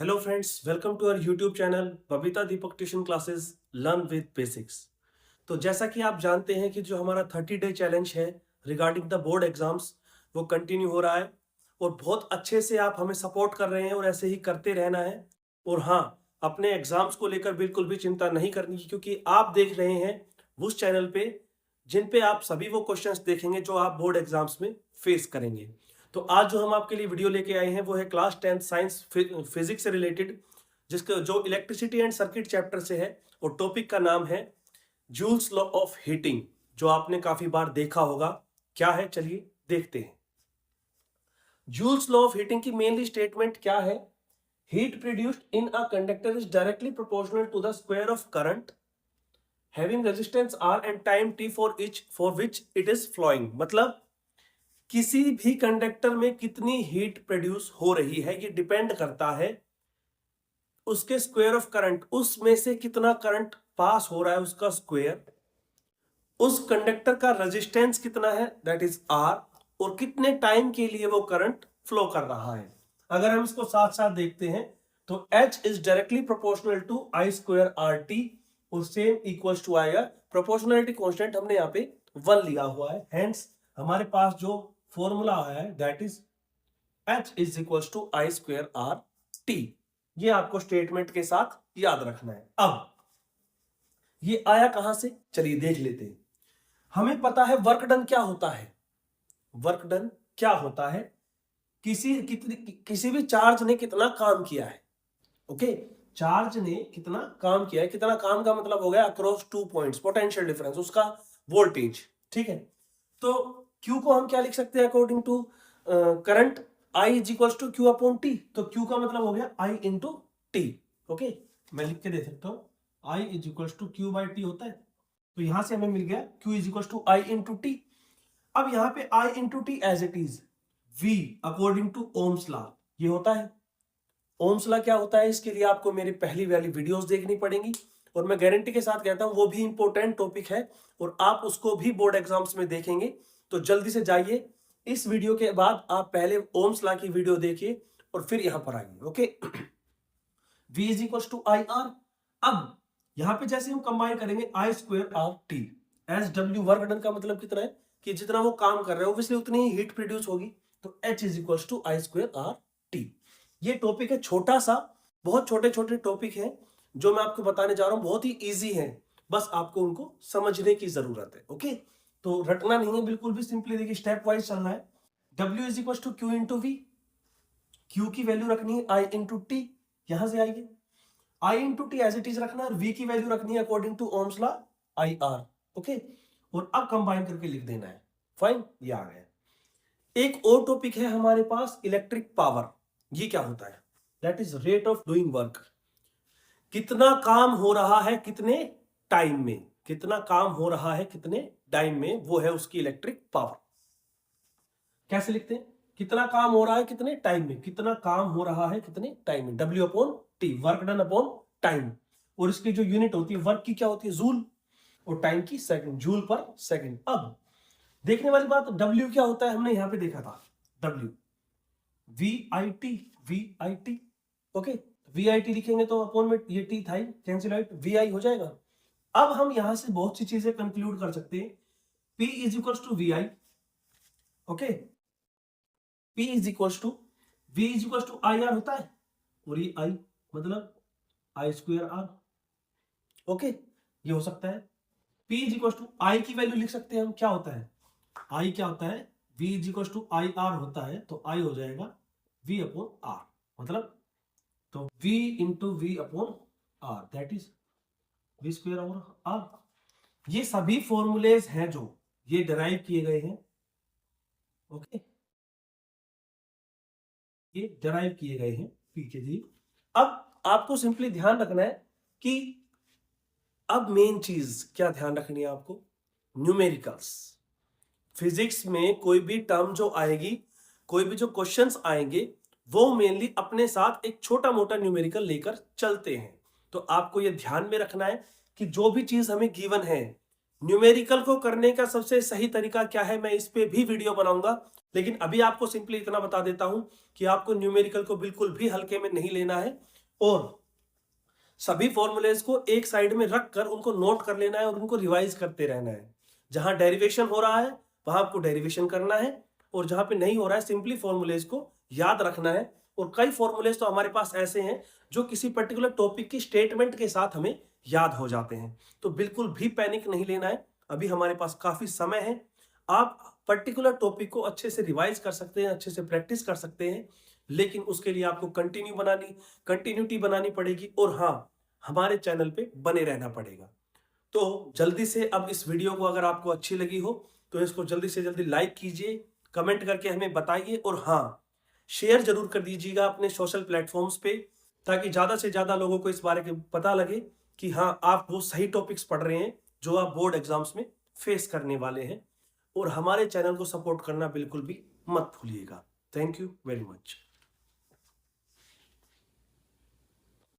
Hello friends, welcome to our YouTube channel Babita Deepak tuition classes learn with basics. तो जैसा कि आप जानते हैं कि जो हमारा 30 डे चैलेंज है रिगार्डिंग द बोर्ड एग्जाम्स वो कंटिन्यू हो रहा है और बहुत अच्छे से आप हमें सपोर्ट कर रहे हैं और ऐसे ही करते रहना है। और हाँ, अपने एग्जाम्स को लेकर बिल्कुल भी चिंता नहीं करनी है क्योंकि आप देख रहे हैं उस चैनल पे जिन पे आप सभी वो क्वेश्चंस देखेंगे जो आप बोर्ड एग्जाम्स में फेस करेंगे। तो आज जो हम आपके लिए वीडियो लेके आए हैं वो है क्लास 10 साइंस फिजिक्स से रिलेटेड, जिसका जो इलेक्ट्रिसिटी एंड सर्किट चैप्टर से है और टॉपिक का नाम है जूल्स लॉ ऑफ हीटिंग, जो आपने काफी बार देखा होगा। क्या है, चलिए देखते हैं। जूल्स लॉ ऑफ हीटिंग की मेनली स्टेटमेंट क्या है? Heat produced in a conductor is directly proportional to the square of current having resistance R and time T for which it is flowing. मतलब किसी भी कंडक्टर में कितनी heat produce हो रही है ये डिपेंड करता है उसके स्क्वायर ऑफ करंट, उसमें से कितना करंट पास हो रहा है उसका स्क्वायर, उस कंडक्टर का रेजिस्टेंस कितना है दैट इज आर, और कितने टाइम के लिए वो करंट फ्लो कर रहा है। अगर हम इसको साथ साथ देखते हैं तो H is directly proportional to I square R T और same equals to I R. Proportionality constant हमने यहाँ पे 1 लिया हुआ है, हेंस हमारे पास जो फॉर्मूला है that is H is equals to I square R T. ये आपको स्टेटमेंट के साथ याद रखना है। अब ये आया कहां से, चलिए देख लेते हैं। हमें पता है वर्क डन क्या होता है। वर्क डन क्या होता है? किसी भी चार्ज ने कितना काम किया है। ओके, चार्ज ने कितना काम किया है, कितना काम का मतलब हो गया अक्रॉस 2 पॉइंट्स, पोटेंशियल डिफरेंस, उसका वोल्टेज। ठीक है, तो Q को हम क्या लिख सकते हैं according to current, I is equal to Q upon T. तो Q का मतलब हो गया I इंटू टी। ओके, मैं लिख के दे सकता हूं I is equal to Q by T होता है। तो यहां से हमें मिल गया Q is equal to I into T. अब यहाँ पे I into T as it is V according to Ohm's law ये होता है। ओम्स लॉ क्या होता है, इसके लिए आपको मेरी पहली वाली वीडियोस देखनी पड़ेंगी और मैं गारंटी के साथ कहता हूं वो भी इंपॉर्टेंट टॉपिक है और आप उसको भी बोर्ड एग्जाम्स में देखेंगे। तो जल्दी से जाइए, इस वीडियो के बाद आप पहले ओम्स लॉ की वीडियो देखिए और फिर यहां पर आइए। Okay, V is equal to I R. अब यहां पे जैसे हम कंबाइन करेंगे I square R T S W, work done का मतलब कितना है कि जितना वो काम कर रहे हैं ऑब्वियसली उतनी ही हीट प्रोड्यूस होगी। तो H is equal to I square R T. ये टॉपिक है छोटा सा, बहुत छोटे छोटे टॉपिक हैं जो मैं आपको बताने जा रहा हूं, बहुत ही इजी है, बस आपको उनको समझने की जरूरत है। ओके, तो रटना नहीं है बिल्कुल भी, सिंपली देखिए स्टेप वाइज चलना है। W is equal to Q into V, Q की वैल्यू रखनी है I इंटू टी, यहां से आएगी I into T as it is रखना है और V की वैल्यू रखनी है according to Ohm's law I R. Okay, और अब कंबाइन करके लिख देना है। फाइन, ये आ गया। एक और टॉपिक है हमारे पास इलेक्ट्रिक पावर। ये क्या होता है? That is rate of doing work. कितना काम हो रहा है कितने टाइम में, कितना काम हो रहा है कितने टाइम में, वो है उसकी इलेक्ट्रिक पावर। कैसे लिखते हैं? कितना काम हो रहा है कितने टाइम में, कितना काम हो रहा है कितने टाइम में, W upon T, work done upon time. और इसकी जो यूनिट होती है वर्क की क्या होती है, जूल, और टाइम की सेकंड, जूल पर सेकंड। अब देखने वाली बात, W क्या होता है हमने यहां पे देखा था, W V I T. Okay, V I T लिखेंगे तो अपॉन में ये टी था ही कैंसिल आउट, वी आई हो जाएगा। अब हम यहां से बहुत सी चीजें कंक्लूड कर सकते हैं। P is equal to V I. Okay, P is equal to V is equal to I R होता है, और ये I मतलब आई स्क्वायर आर। ओके, ये हो सकता है। P इज इक्वल टू आई की वैल्यू लिख सकते हैं हम, क्या होता है I, क्या होता है V is equal to I R होता है, तो I हो जाएगा V अपॉन आर, मतलब तो V into V upon R that is V square और आर। ये सभी फॉर्मूलेज हैं जो ये डिराइव किए गए हैं। ओके, ये डिराइव किए गए हैं पीछे जी। अब आपको सिंपली ध्यान रखना है कि अब मेन चीज क्या ध्यान रखनी है आपको, न्यूमेरिकल्स। फिजिक्स में कोई भी टर्म जो आएगी, कोई भी जो क्वेश्चंस आएंगे, वो मेनली अपने साथ एक छोटा मोटा न्यूमेरिकल लेकर चलते हैं। तो आपको ये ध्यान में रखना है कि जो भी चीज हमें गिवन है, न्यूमेरिकल को करने का सबसे सही तरीका क्या है, मैं इस पे भी वीडियो बनाऊंगा। लेकिन अभी आपको सिंपली इतना बता देता हूं कि आपको न्यूमेरिकल को बिल्कुल भी हल्के में नहीं लेना है। और सभी फॉर्मूलेज को एक साइड में रख कर उनको नोट कर लेना है और उनको रिवाइज करते रहना है। जहां डेरिवेशन हो रहा है वहां आपको डेरिवेशन करना है, और जहां पे नहीं हो रहा है सिंपली फॉर्मूलेज को याद रखना है। और कई फॉर्मूलेज तो हमारे पास ऐसे हैं जो किसी पर्टिकुलर टॉपिक की स्टेटमेंट के साथ हमें याद हो जाते हैं। तो बिल्कुल भी पैनिक नहीं लेना है, अभी हमारे पास काफी समय है। आप पर्टिकुलर टॉपिक को अच्छे से रिवाइज कर सकते हैं, अच्छे से प्रैक्टिस कर सकते हैं, लेकिन उसके लिए आपको कंटिन्यूटी बनानी पड़ेगी, और हाँ, हमारे चैनल पे बने रहना पड़ेगा। तो जल्दी से अब इस वीडियो को अगर आपको अच्छी लगी हो तो इसको जल्दी से जल्दी लाइक कीजिए, कमेंट करके हमें बताइए, और हाँ, शेयर जरूर कर दीजिएगा अपने सोशल प्लेटफॉर्म्स पे, ताकि ज्यादा से ज्यादा लोगों को इस बारे में पता लगे कि हाँ, आप वो सही टॉपिक्स पढ़ रहे हैं जो आप बोर्ड एग्जाम्स में फेस करने वाले हैं। और हमारे चैनल को सपोर्ट करना बिल्कुल भी मत भूलिएगा। Thank you very much.